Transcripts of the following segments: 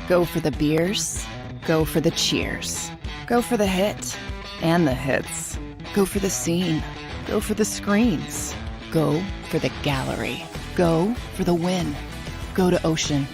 Go for the beers. Go for the cheers. Go for the hit and the hits. Go for the scene. Go for the screens. Go for the gallery. Go for the win. Go to Ocean.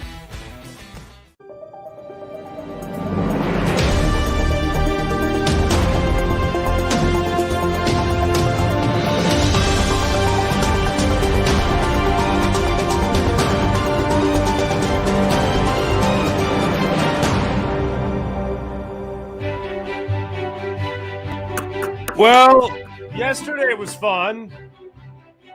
Well, yesterday was fun.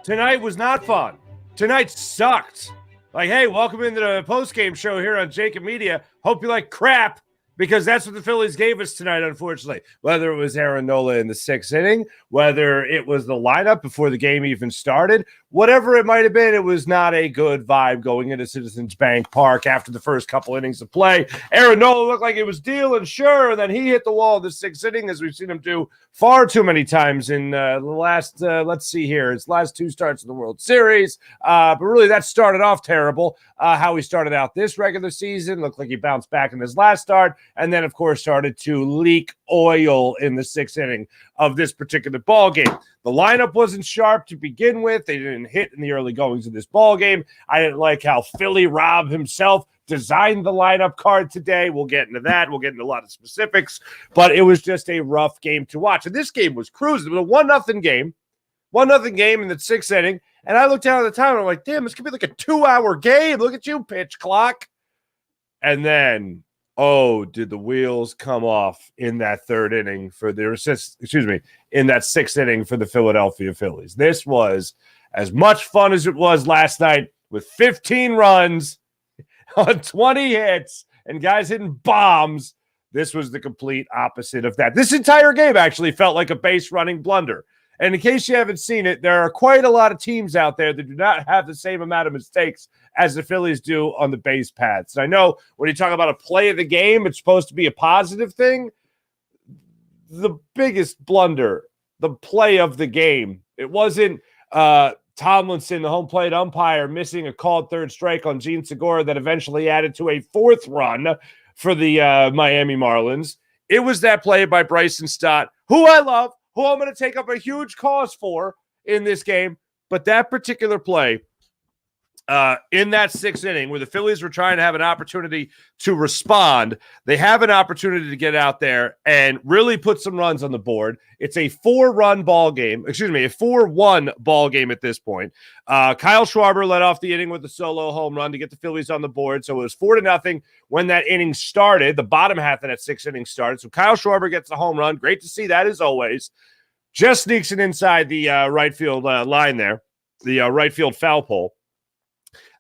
Tonight was not fun. Tonight sucked. Like, hey, welcome into the postgame show here on JAKIB Media. Hope you like crap, because that's what the Phillies gave us tonight, unfortunately. Whether it was Aaron Nola in the sixth inning, whether it was the lineup before the game even started, whatever it might have been, it was not a good vibe going into Citizens Bank Park after the first couple innings of play. Aaron Nola looked like it was dealing, sure, and then he hit the wall in the sixth inning, as we've seen him do far too many times in the last, let's see here, his last two starts in the World Series. But really, that started off terrible. How he started out this regular season, looked like he bounced back in his last start, and then, of course, started to leak oil in the sixth inning of this particular ball game. The lineup wasn't sharp to begin with. They didn't hit in the early goings of this ball game. I didn't like how Philly Rob himself designed the lineup card today. We'll get into that. We'll get into a lot of specifics, but it was just a rough game to watch. And this game was cruising. It was a 1-0 game. 1-0 game in the sixth inning. And I looked down at the time and I'm like, damn, this could be like a 2-hour game. Look at you, pitch clock. And then, oh, did the wheels come off in that third inning for the in that sixth inning for the Philadelphia Phillies. This was as much fun as it was last night, with 15 runs on 20 hits and guys hitting bombs. This was the complete opposite of that. This entire game actually felt like a base running blunder. And in case you haven't seen it, there are quite a lot of teams out there that do not have the same amount of mistakes as the Phillies do on the base paths. And I know when you talk about a play of the game, it's supposed to be a positive thing. The biggest blunder, the play of the game, it wasn't Tomlinson, the home plate umpire, missing a called third strike on Gene Segura that eventually added to a fourth run for the Miami Marlins. It was that play by Bryson Stott, who I love, who I'm going to take up a huge cause for in this game. But that particular play in that sixth inning where the Phillies were trying to have an opportunity to respond, they have an opportunity to get out there and really put some runs on the board. It's a 4-1 ball game at this point. Kyle Schwarber led off the inning with a solo home run to get the Phillies on the board. So it was 4-0 when that inning started. The bottom half of that sixth inning started. So Kyle Schwarber gets the home run. Great to see that, as always. Just sneaks it inside the right field line there, the right field foul pole.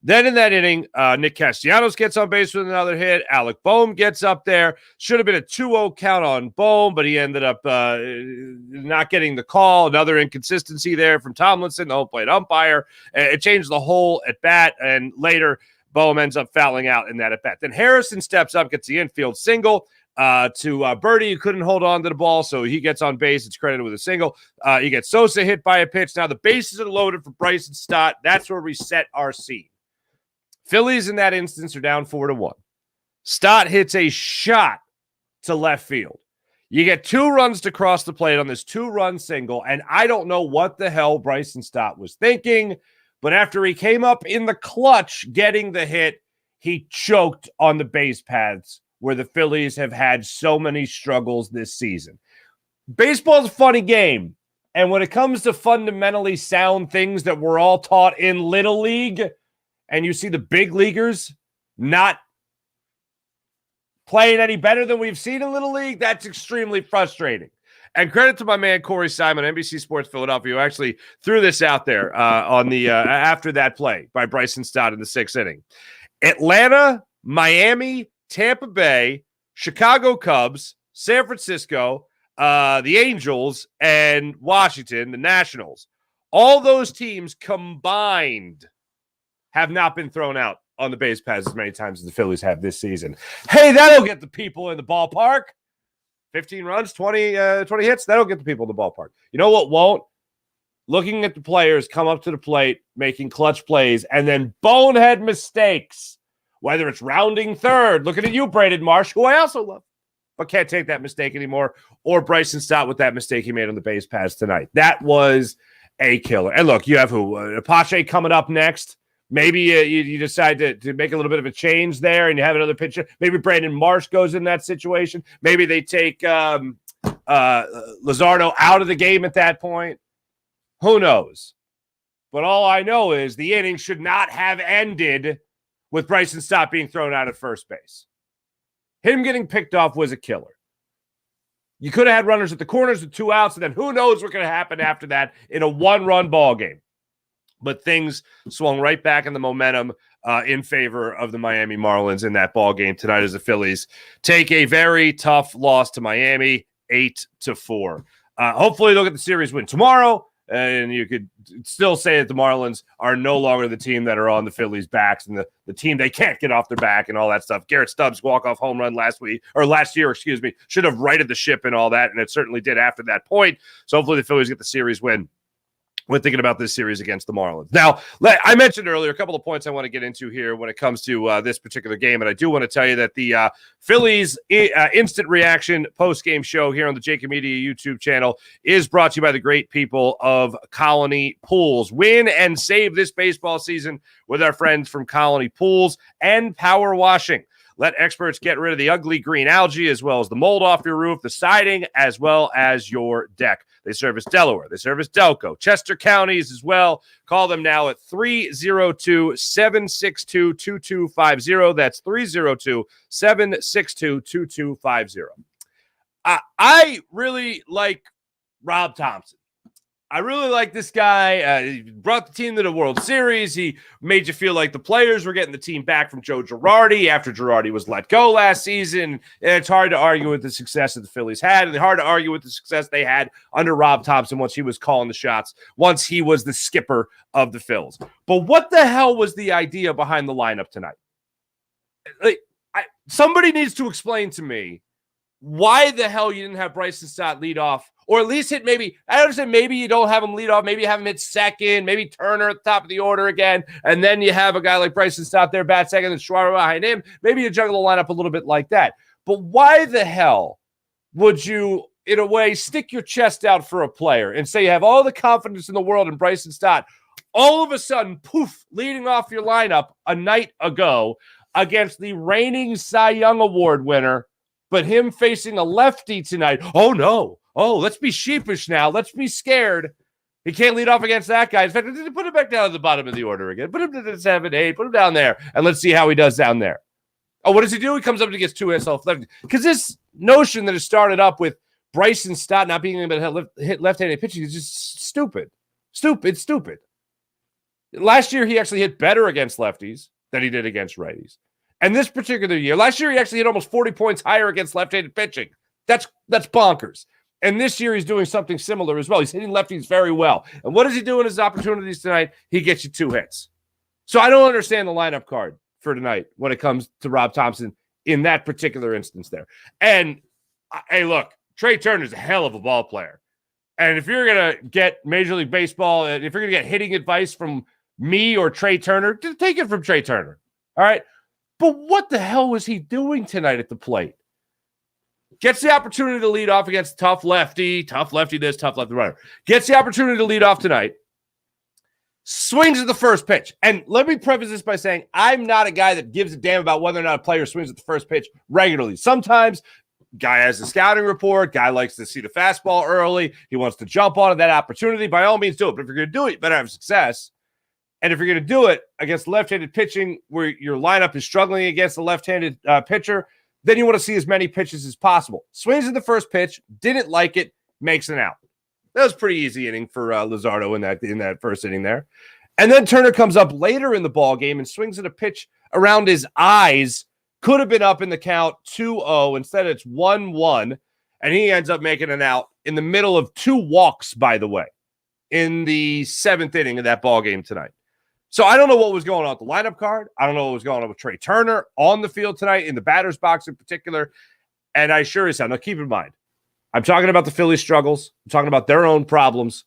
Then in that inning, Nick Castellanos gets on base with another hit. Alec Boehm gets up there. Should have been a 2-0 count on Boehm, but he ended up not getting the call. Another inconsistency there from Tomlinson, the home plate umpire. It changed the whole at-bat, and later Boehm ends up fouling out in that at-bat. Then Harrison steps up, gets the infield single to Birdie, who couldn't hold on to the ball, so he gets on base. It's credited with a single. You get Sosa hit by a pitch. Now the bases are loaded for Bryson Stott. That's where we set our scene. Phillies in that instance are down 4-1. Stott hits a shot to left field. You get 2 runs to cross the plate on this 2-run single, and I don't know what the hell Bryson Stott was thinking, but after he came up in the clutch getting the hit, he choked on the base paths where the Phillies have had so many struggles this season. Baseball's a funny game, and when it comes to fundamentally sound things that we're all taught in Little League, and you see the big leaguers not playing any better than we've seen in Little League, that's extremely frustrating. And credit to my man Corey Simon, NBC Sports Philadelphia, who actually threw this out there on the after that play by Bryson Stott in the sixth inning. Atlanta, Miami, Tampa Bay, Chicago Cubs, San Francisco, the Angels, and Washington, the Nationals. All those teams combined have not been thrown out on the base paths as many times as the Phillies have this season. Hey, that'll get the people in the ballpark. 15 runs, 20 hits, that'll get the people in the ballpark. You know what won't? Looking at the players come up to the plate, making clutch plays, and then bonehead mistakes whether it's rounding third, looking at you, Braden Marsh, who I also love, but can't take that mistake anymore, or Bryson Stott with that mistake he made on the base pass tonight. That was a killer. And look, you have who? Apache coming up next. Maybe you decide to make a little bit of a change there and you have another pitcher. Maybe Brandon Marsh goes in that situation. Maybe they take Luzardo out of the game at that point. Who knows? But all I know is the inning should not have ended with Bryson Stott being thrown out at first base. Him getting picked off was a killer. You could have had runners at the corners with 2 outs, and then who knows what's going to happen after that in a 1-run ball game. But things swung right back in the momentum in favor of the Miami Marlins in that ball game tonight as the Phillies take a very tough loss to Miami, 8-4. Hopefully they'll get the series win tomorrow, and you could still say that the Marlins are no longer the team that are on the Phillies' backs and the team they can't get off their back and all that stuff. Garrett Stubbs' walk-off home run last year, should have righted the ship and all that, and it certainly did after that point. So hopefully the Phillies get the series win when thinking about this series against the Marlins. Now, I mentioned earlier a couple of points I want to get into here when it comes to this particular game, and I do want to tell you that the Phillies instant reaction post-game show here on the JAKIB Media YouTube channel is brought to you by the great people of Colony Pools. Win and save this baseball season with our friends from Colony Pools and Power Washing. Let experts get rid of the ugly green algae as well as the mold off your roof, the siding, as well as your deck. They service Delaware. They service Delco, Chester counties as well. Call them now at 302-762-2250. That's 302-762-2250. I really like Rob Thompson. I really like this guy. He brought the team to the World Series. He made you feel like the players were getting the team back from Joe Girardi after Girardi was let go last season. And it's hard to argue with the success that the Phillies had, and it's hard to argue with the success they had under Rob Thompson once he was calling the shots, once he was the skipper of the Phils. But what the hell was the idea behind the lineup tonight? Somebody needs to explain to me why the hell you didn't have Bryson Stott lead off, or at least hit maybe, I understand maybe you don't have him lead off, maybe you have him hit second, maybe Turner at the top of the order again, and then you have a guy like Bryson Stott there, bat second, and Schwarber behind him. Maybe you juggle the lineup a little bit like that. But why the hell would you, in a way, stick your chest out for a player and say you have all the confidence in the world in Bryson Stott, all of a sudden, poof, leading off your lineup a night ago against the reigning Cy Young Award winner, but him facing a lefty tonight? Oh, no. Oh, let's be sheepish now. Let's be scared. He can't lead off against that guy. In fact, put him back down at the bottom of the order again. Put him to 7, 8. Put him down there, and let's see how he does down there. Oh, what does he do? He comes up and gets 2 hits off lefty. Because this notion that it started up with Bryson Stott not being able to hit left-handed pitching is just stupid. Stupid. Last year, he actually hit better against lefties than he did against righties. And this particular year, last year he actually hit almost 40 points higher against left-handed pitching. That's bonkers. And this year he's doing something similar as well. He's hitting lefties very well. And what does he do in his opportunities tonight? He gets you 2 hits. So I don't understand the lineup card for tonight when it comes to Rob Thompson in that particular instance there. And, hey, look, Trey Turner's a hell of a ball player. And if you're going to get Major League Baseball, if you're going to get hitting advice from me or Trey Turner, take it from Trey Turner. All right? But what the hell was he doing tonight at the plate? Gets the opportunity to lead off against tough lefty this, tough lefty runner. Gets the opportunity to lead off tonight. Swings at the first pitch. And let me preface this by saying I'm not a guy that gives a damn about whether or not a player swings at the first pitch regularly. Sometimes guy has a scouting report. Guy likes to see the fastball early. He wants to jump on that opportunity. By all means, do it. But if you're going to do it, you better have success. And if you're going to do it against left-handed pitching where your lineup is struggling against the left-handed pitcher, then you want to see as many pitches as possible. Swings at the first pitch, didn't like it, makes an out. That was a pretty easy inning for Luzardo in that first inning there. And then Turner comes up later in the ball game and swings at a pitch around his eyes. Could have been up in the count 2-0. Instead, it's 1-1. And he ends up making an out in the middle of 2 walks, by the way, in the 7th inning of that ball game tonight. So I don't know what was going on with the lineup card. I don't know what was going on with Trey Turner on the field tonight, in the batter's box in particular. And I sure as hell, now keep in mind, I'm talking about the Phillies' struggles. I'm talking about their own problems.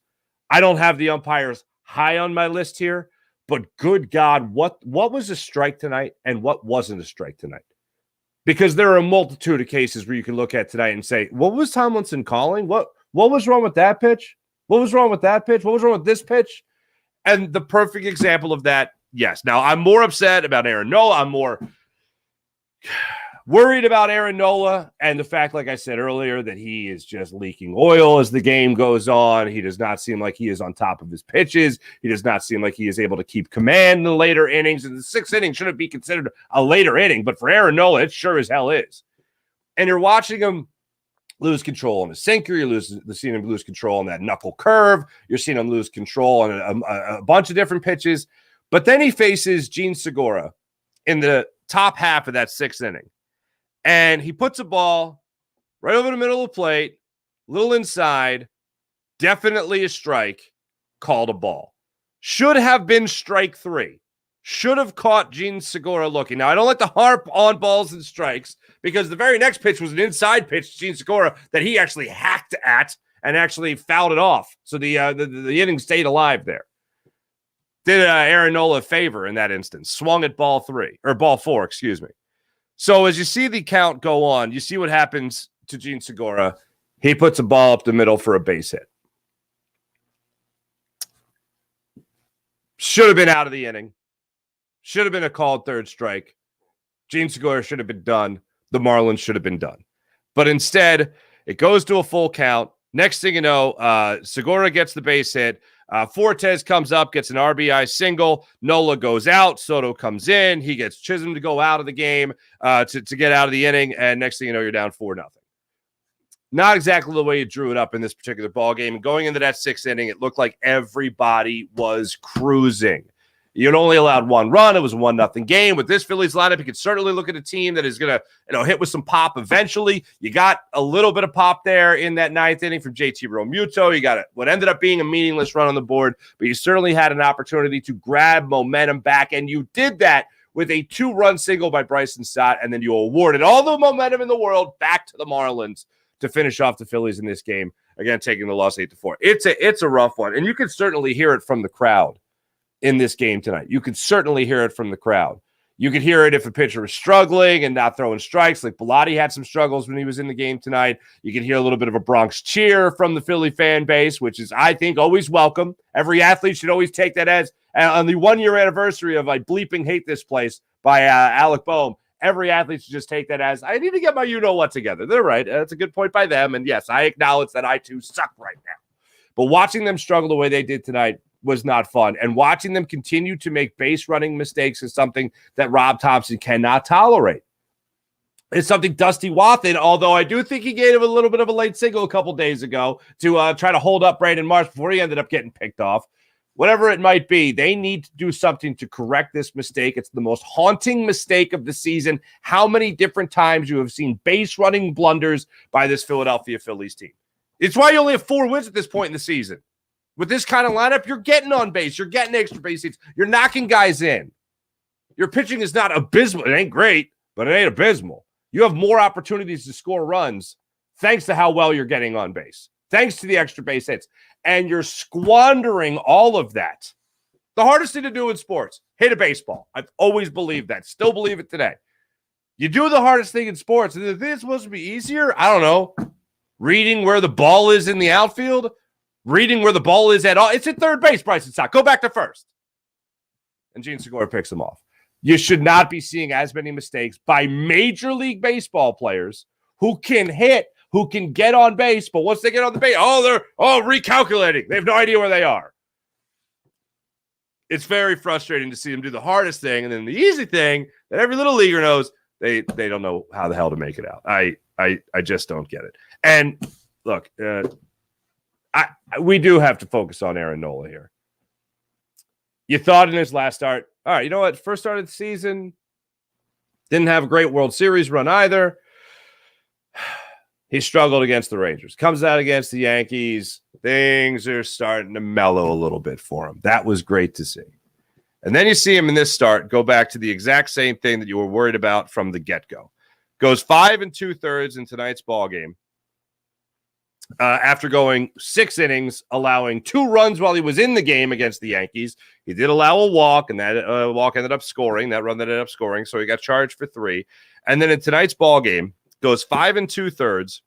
I don't have the umpires high on my list here, But good God, what was a strike tonight and what wasn't a strike tonight? Because there are a multitude of cases where you can look at tonight and say, what was Tomlinson calling? What was wrong with that pitch? What was wrong with that pitch? What was wrong with this pitch? And the perfect example of that, yes. Now, I'm more upset about Aaron Nola. I'm more worried about Aaron Nola and the fact, like I said earlier, that he is just leaking oil as the game goes on. He does not seem like he is on top of his pitches. He does not seem like he is able to keep command in the later innings. And the sixth inning shouldn't be considered a later inning, but for Aaron Nola, it sure as hell is. And you're watching him lose control on his sinker. You're seeing him lose control on that knuckle curve. You're seeing him lose control on a bunch of different pitches. But then he faces Gene Segura in the top half of that sixth inning. And he puts a ball right over the middle of the plate, a little inside, definitely a strike, called a ball. Should have been strike 3. Should have caught Gene Segura looking. Now, I don't like to harp on balls and strikes because the very next pitch was an inside pitch to Gene Segura that he actually hacked at and actually fouled it off. So the inning stayed alive there. Did Aaron Nola a favor in that instance. Swung at ball 4, excuse me. So as you see the count go on, you see what happens to Gene Segura. He puts a ball up the middle for a base hit. Should have been out of the inning. Should have been a called third strike. Gene Segura should have been done. The Marlins should have been done. But instead, it goes to a full count. Next thing you know, Segura gets the base hit. Fortes comes up, gets an RBI single. Nola goes out. Soto comes in. He gets Chisholm to go out of the game to get out of the inning. And next thing you know, you're down 4-0. Not exactly the way you drew it up in this particular ball game. And going into that sixth inning, it looked like everybody was cruising. You'd only allowed one run. It was a 1-0 game. With this Phillies lineup, you could certainly look at a team that is going to hit with some pop eventually. You got a little bit of pop there in that ninth inning from JT Realmuto. You got what ended up being a meaningless run on the board, but you certainly had an opportunity to grab momentum back, and you did that with a 2-run single by Bryson Stott, and then you awarded all the momentum in the world back to the Marlins to finish off the Phillies in this game, again, taking the loss 8-4. It's a rough one, and you can certainly hear it from the crowd in this game tonight. You could certainly hear it from the crowd. You could hear it if a pitcher was struggling and not throwing strikes, like Bilotti had some struggles when he was in the game tonight. You could hear a little bit of a Bronx cheer from the Philly fan base, which is, I think, always welcome. Every athlete should always take that as, on the 1-year anniversary of I bleeping hate this place by Alec Boehm, every athlete should just take that as, I need to get my you-know-what together. They're right. That's a good point by them. And yes, I acknowledge that I too suck right now. But watching them struggle the way they did tonight was not fun. And watching them continue to make base running mistakes is something that Rob Thompson cannot tolerate. It's something Dusty Wathan, although I do think he gave him a little bit of a late single a couple days ago to try to hold up Brandon Marsh before he ended up getting picked off. Whatever it might be, they need to do something to correct this mistake. It's the most haunting mistake of the season. How many different times you have seen base running blunders by this Philadelphia Phillies team? It's why you only have 4 wins at this point in the season. With this kind of lineup, you're getting on base. You're getting extra base hits. You're knocking guys in. Your pitching is not abysmal. It ain't great, but it ain't abysmal. You have more opportunities to score runs thanks to how well you're getting on base, thanks to the extra base hits. And you're squandering all of that. The hardest thing to do in sports, hit a baseball. I've always believed that. Still believe it today. You do the hardest thing in sports. And if it's supposed to be easier, I don't know, reading where the ball is in the outfield, reading where the ball is at all. It's at third base, Bryson Stott. Go back to first. And Gene Segura picks them off. You should not be seeing as many mistakes by Major League Baseball players who can hit, who can get on base, but once they get on the base, they're recalculating. They have no idea where they are. It's very frustrating to see them do the hardest thing, and then the easy thing that every little leaguer knows, they don't know how the hell to make it out. I just don't get it. And look, we do have to focus on Aaron Nola here. You thought in his last start, all right, you know what? First start of the season, didn't have a great World Series run either. He struggled against the Rangers. Comes out against the Yankees. Things are starting to mellow a little bit for him. That was great to see. And then you see him in this start go back to the exact same thing that you were worried about from the get-go. Goes 5 2/3 in tonight's ball game. after going 6 innings, allowing 2 runs while he was in the game against the Yankees. He did allow a walk, and that walk ended up scoring. That run that ended up scoring, so he got charged for 3. And then in tonight's ball game, goes 5 2/3,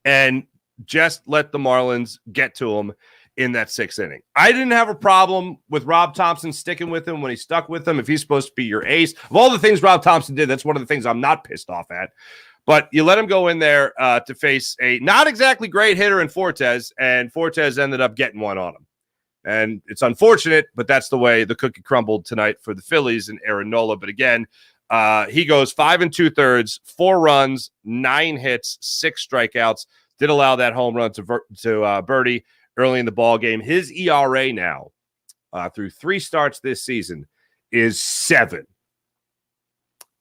and just let the Marlins get to him in that 6th inning. I didn't have a problem with Rob Thompson sticking with him when he stuck with him. If he's supposed to be your ace, of all the things Rob Thompson did, that's one of the things I'm not pissed off at. But you let him go in there to face a not exactly great hitter in Fortes, and Fortes ended up getting one on him. And it's unfortunate, but that's the way the cookie crumbled tonight for the Phillies and Aaron Nola. But again, he goes 5 2/3, 4 runs, 9 hits, 6 strikeouts. Did allow that home run to Birdie early in the ball game. His ERA now, through 3 starts this season, is 7.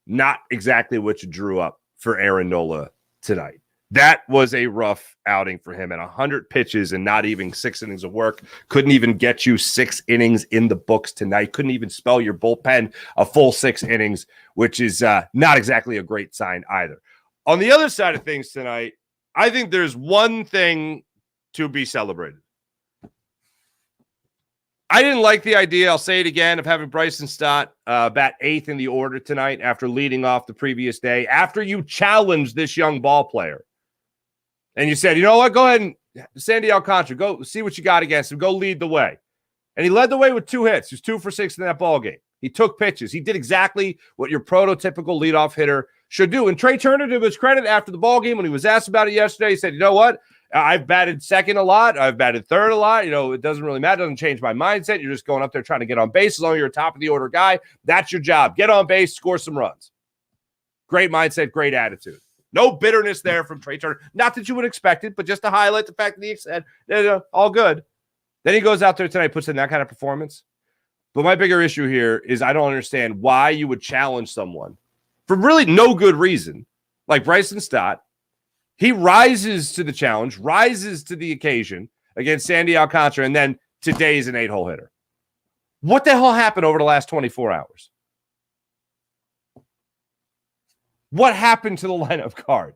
Not exactly what you drew up for Aaron Nola tonight. That was a rough outing for him, at 100 pitches and not even 6 innings of work. Couldn't even get you 6 innings in the books tonight. Couldn't even spell your bullpen a full 6 innings, which is not exactly a great sign either. On the other side of things tonight, I think there's one thing to be celebrated. I didn't like the idea, I'll say it again, of having Bryson Stott bat 8th in the order tonight after leading off the previous day, after you challenged this young ball player. And you said, you know what, go ahead and Sandy Alcantara, go see what you got against him, go lead the way. And he led the way with 2 hits. He was 2 for 6 in that ball game. He took pitches. He did exactly what your prototypical leadoff hitter should do. And Trey Turner, to his credit, after the ball game, when he was asked about it yesterday, he said, you know what? I've batted 2nd a lot. I've batted 3rd a lot. You know, it doesn't really matter. It doesn't change my mindset. You're just going up there trying to get on base. As long as you're a top of the order guy, that's your job. Get on base, score some runs. Great mindset, great attitude. No bitterness there from Trey Turner. Not that you would expect it, but just to highlight the fact that he said, all good. Then he goes out there tonight, puts in that kind of performance. But my bigger issue here is I don't understand why you would challenge someone for really no good reason, like Bryson Stott. He rises to the challenge, rises to the occasion against Sandy Alcantara, and then today's an 8-hole hitter. What the hell happened over the last 24 hours? What happened to the lineup card?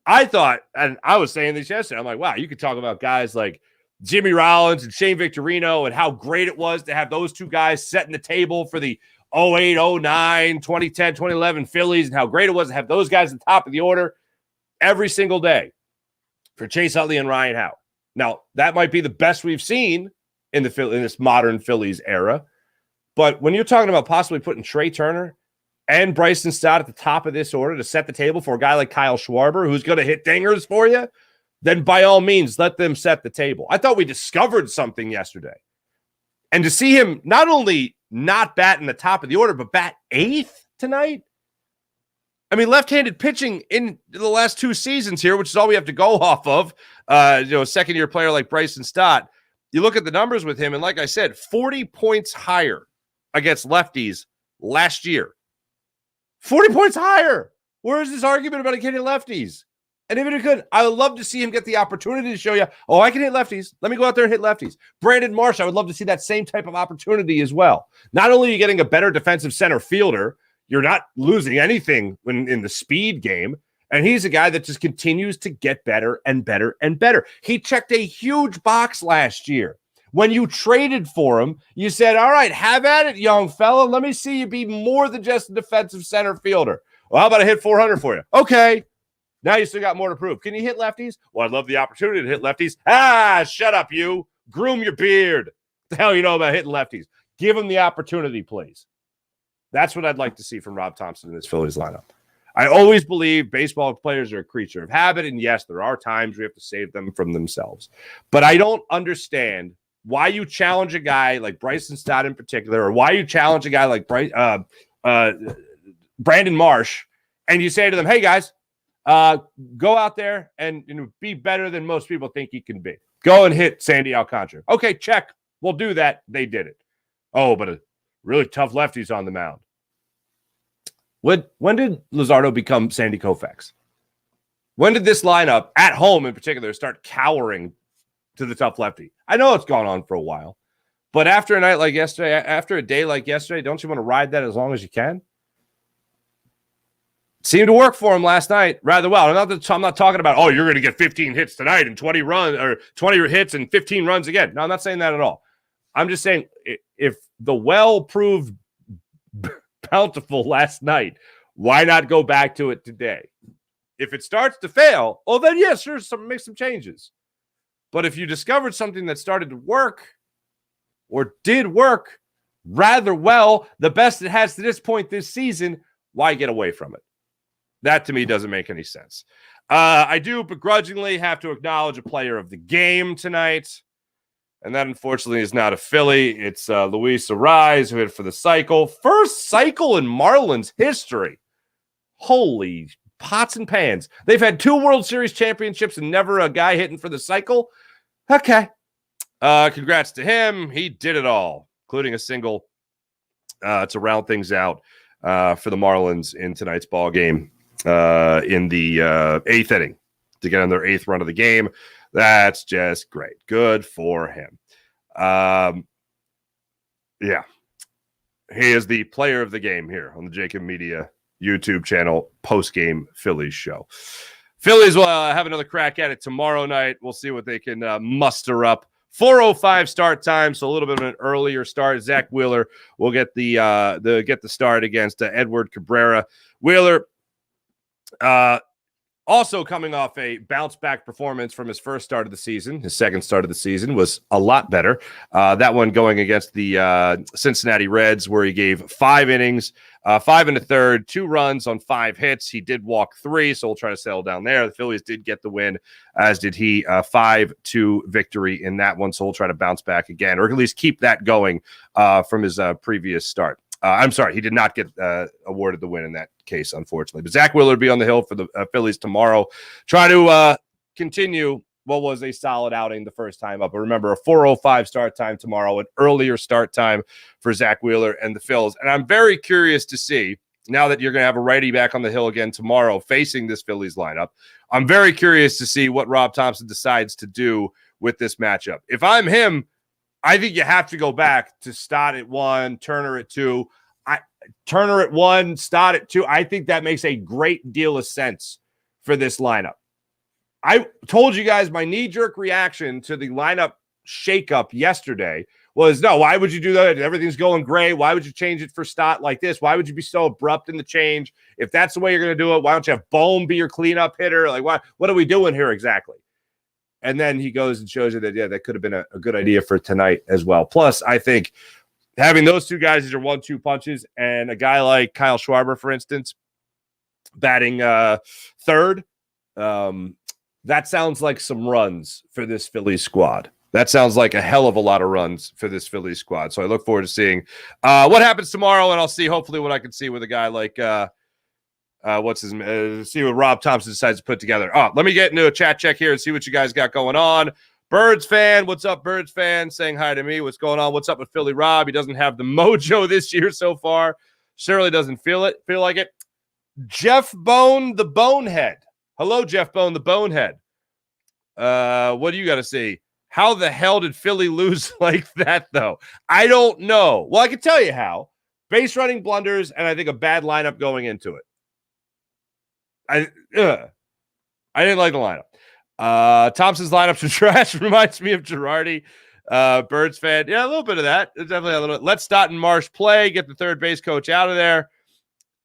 I thought, and I was saying this yesterday, I'm like, wow, you could talk about guys like Jimmy Rollins and Shane Victorino and how great it was to have those 2 guys setting the table for the 08, 09, 2010, 2011 Phillies, and how great it was to have those guys at the top of the order every single day for Chase Utley and Ryan Howe. Now, that might be the best we've seen in this modern Phillies era. But when you're talking about possibly putting Trey Turner and Bryson Stott at the top of this order to set the table for a guy like Kyle Schwarber, who's going to hit dingers for you, then by all means, let them set the table. I thought we discovered something yesterday. And to see him not only not bat in the top of the order, but bat 8th tonight. I mean, left-handed pitching in the last 2 seasons here, which is all we have to go off of, a second-year player like Bryson Stott. You look at the numbers with him, and like I said, 40 points higher against lefties last year. 40 points higher. Where is this argument about hitting lefties? And even if he could, I would love to see him get the opportunity to show you, oh, I can hit lefties. Let me go out there and hit lefties. Brandon Marsh, I would love to see that same type of opportunity as well. Not only are you getting a better defensive center fielder, you're not losing anything when in the speed game. And he's a guy that just continues to get better and better and better. He checked a huge box last year. When you traded for him, you said, all right, have at it, young fella. Let me see you be more than just a defensive center fielder. Well, how about I hit 400 for you? Okay. Now you still got more to prove. Can you hit lefties? Well, I'd love the opportunity to hit lefties. Ah, shut up, you. Groom your beard. What the hell you know about hitting lefties? Give him the opportunity, please. That's what I'd like to see from Rob Thompson in this Phillies lineup. I always believe baseball players are a creature of habit, and yes, there are times we have to save them from themselves. But I don't understand why you challenge a guy like Bryson Stott in particular, or why you challenge a guy like Brandon Marsh, and you say to them, hey, guys, go out there and be better than most people think you can be. Go and hit Sandy Alcantara. Okay, check. We'll do that. They did it. Oh, but a really tough lefties on the mound. When did Luzardo become Sandy Koufax? When did this lineup, at home in particular, start cowering to the tough lefty? I know it's gone on for a while, but after a night like yesterday, after a day like yesterday, don't you want to ride that as long as you can? seemed to work for him last night rather well. I'm not talking about, oh, you're going to get 15 hits tonight and 20 hits and 15 runs again. No, I'm not saying that at all. I'm just saying if the well proved bountiful last night, why not go back to it today? If it starts to fail, oh, then yes, sure, make some changes. But if you discovered something that started to work or did work rather well, the best it has to this point this season, why get away from it? That to me doesn't make any sense. I do begrudgingly have to acknowledge a player of the game tonight. And that, unfortunately, is not a Philly. It's Luis Ariz, who hit for the cycle. First cycle in Marlins history. Holy pots and pans. They've had 2 World Series championships and never a guy hitting for the cycle. Okay. Congrats to him. He did it all, including a single to round things out for the Marlins in tonight's ball game in the 8th inning to get on their 8th run of the game. That's just great. Good for him. Yeah. He is the player of the game here on the JAKIB Media YouTube channel, Postgame Phillies show. Phillies will have another crack at it tomorrow night. We'll see what they can muster up. 4:05 start time, so a little bit of an earlier start. Zach Wheeler will get the start against Edward Cabrera. Wheeler, also coming off a bounce-back performance from his first start of the season. His second start of the season was a lot better. That one going against the Cincinnati Reds, where he gave 5 innings, 5 1/3, 2 runs on 5 hits. He did walk 3, so we'll try to settle down there. The Phillies did get the win, as did he. 5-2 victory in that one, so we'll try to bounce back again, or at least keep that going from his previous start. I'm sorry, he did not get awarded the win in that case, unfortunately. But Zach Wheeler will be on the hill for the Phillies tomorrow. Try to continue what was a solid outing the first time up. But remember, a 4:05 start time tomorrow, an earlier start time for Zach Wheeler and the Phils. And I'm very curious to see, now that you're going to have a righty back on the hill again tomorrow facing this Phillies lineup, I'm very curious to see what Rob Thompson decides to do with this matchup. If I'm him, I think you have to go back to Stott at 1, Turner at 2. Turner at 1, Stott at 2. I think that makes a great deal of sense for this lineup. I told you guys my knee-jerk reaction to the lineup shakeup yesterday was, no, why would you do that? Everything's going great. Why would you change it for Stott like this? Why would you be so abrupt in the change? If that's the way you're going to do it, why don't you have Bohm be your cleanup hitter? Like, what are we doing here exactly? And then he goes and shows you that, yeah, that could have been a good idea for tonight as well. Plus, I think having those 2 guys as your 1-2 punches and a guy like Kyle Schwarber, for instance, batting third, that sounds like some runs for this Phillies squad. That sounds like a hell of a lot of runs for this Phillies squad. So I look forward to seeing what happens tomorrow, and I'll see hopefully what I can see with a guy like see what Rob Thompson decides to put together. Let me get into a chat check here and see what you guys got going on. Birds fan, what's up, Birds fan? Saying hi to me. What's going on? What's up with Philly Rob? He doesn't have the mojo this year so far. Surely doesn't feel like it. Jeff Bone, the Bonehead. Hello, Jeff Bone, the Bonehead. What do you got to see? How the hell did Philly lose like that, though? I don't know. Well, I can tell you how. Base running blunders, and I think a bad lineup going into it. I didn't like the lineup. Thompson's lineups are trash. Reminds me of Girardi. Birds fan. Yeah, a little bit of that. Definitely a little bit. Let Stott and Marsh play. Get the third base coach out of there.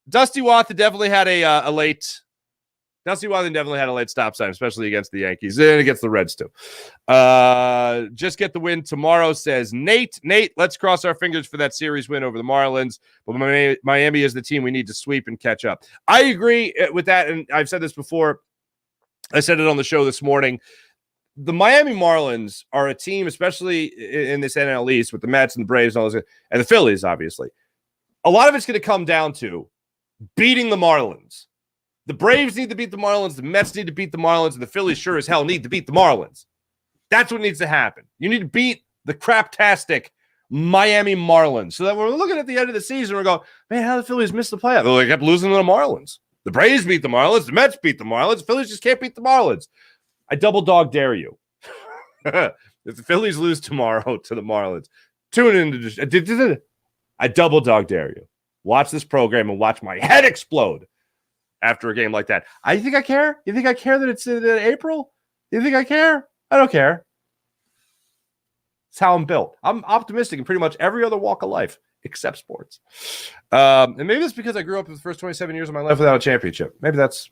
Dusty Wathan definitely had a late. Dusty Wathan definitely had a late stop sign, especially against the Yankees and against the Reds too. Just get the win tomorrow, says Nate. Nate, let's cross our fingers for that series win over the Marlins. But Miami is the team we need to sweep and catch up. I agree with that, and I've said this before. I said it on the show this morning. The Miami Marlins are a team, especially in this NL East with the Mets and the Braves and all those, and the Phillies, obviously. A lot of it's going to come down to beating the Marlins. The Braves need to beat the Marlins. The Mets need to beat the Marlins. And the Phillies sure as hell need to beat the Marlins. That's what needs to happen. You need to beat the craptastic Miami Marlins. So that when we're looking at the end of the season, we're going, man, how did the Phillies miss the playoffs? Well, they kept losing to the Marlins. The Braves beat the Marlins. The Mets beat the Marlins. The Phillies just can't beat the Marlins. I double dog dare you. If the Phillies lose tomorrow to the Marlins, tune in. I double dog dare you. Watch this program and watch my head explode after a game like that. I think I care? You think I care that it's in April? You think I care? I don't care. It's how I'm built. I'm optimistic in pretty much every other walk of life except sports. And maybe it's because I grew up in the first 27 years of my life without a championship. Maybe that's...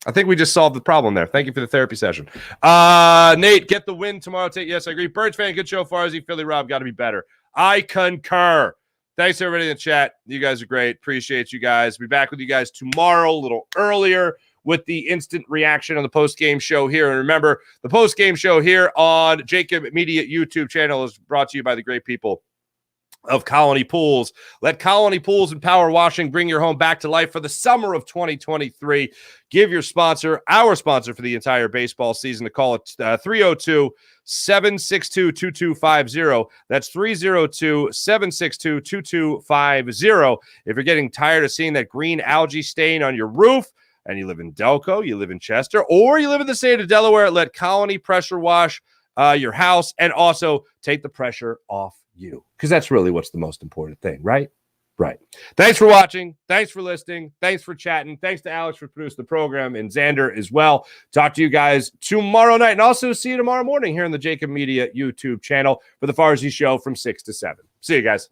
I think we just solved the problem there. Thank you for the therapy session. Nate, get the win tomorrow. Yes, I agree. Birds fan, good show. Farzy, Philly Rob, got to be better. I concur. Thanks, everybody in the chat. You guys are great. Appreciate you guys. Be back with you guys tomorrow, a little earlier, with the instant reaction on the post-game show here. And remember, the post-game show here on JAKIB Media YouTube channel is brought to you by the great people of Colony Pools. Let Colony Pools and Power Washing bring your home back to life for the summer of 2023. Give your sponsor, our sponsor for the entire baseball season, a call at 302-762-2250. That's 302-762-2250. If you're getting tired of seeing that green algae stain on your roof, and you live in Delco, you live in Chester, or you live in the state of Delaware, let Colony pressure wash your house and also take the pressure off you, because that's really what's the most important thing, right? Right. Thanks for watching. Thanks for listening. Thanks for chatting. Thanks to Alex for producing the program and Xander as well. Talk to you guys tomorrow night, and also see you tomorrow morning here on the JAKIB Media YouTube channel for the Farzy Show from 6 to 7. See you guys.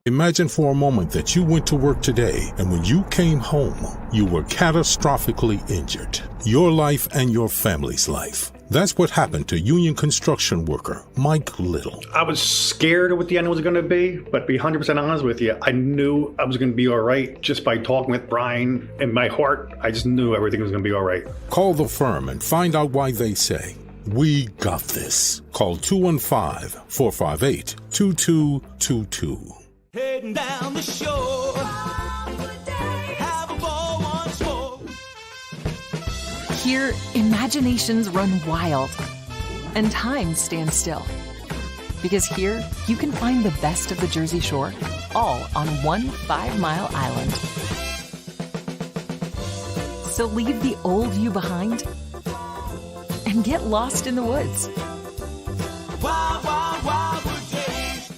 Imagine for a moment that you went to work today, and when you came home, you were catastrophically injured. Your life and your family's life. That's what happened to union construction worker Mike Little. I was scared of what the end was going to be, but to be 100% honest with you, I knew I was going to be all right just by talking with Brian. In my heart, I just knew everything was going to be all right. Call the firm and find out why they say, "We got this." Call 215-458-2222. Heading down the shore, have a ball once more. Here, imaginations run wild and time stands still. Because here, you can find the best of the Jersey Shore, all on one 5-mile island. So leave the old you behind and get lost in the woods. Wild, wild, wild wood days.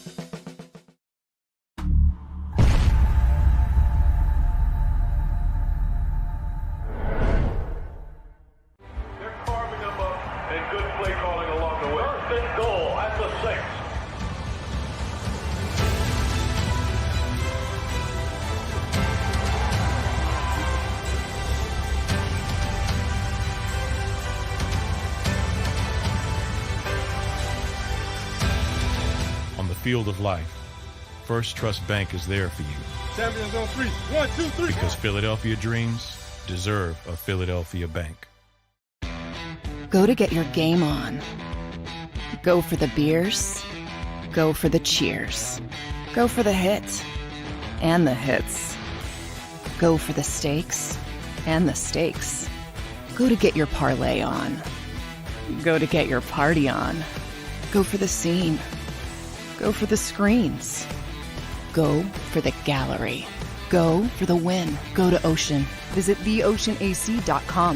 They're carving them up and good play calling along the way. First and goal at the 6. On the field of life, First Trust Bank is there for you. Champions on 3. 1, 2, 3. Because Philadelphia dreams deserve a Philadelphia bank. Go to get your game on. Go for the beers. Go for the cheers. Go for the hit and the hits. Go for the stakes and the stakes. Go to get your parlay on. Go to get your party on. Go for the scene. Go for the screens. Go for the gallery. Go for the win. Go to Ocean. Visit theoceanac.com.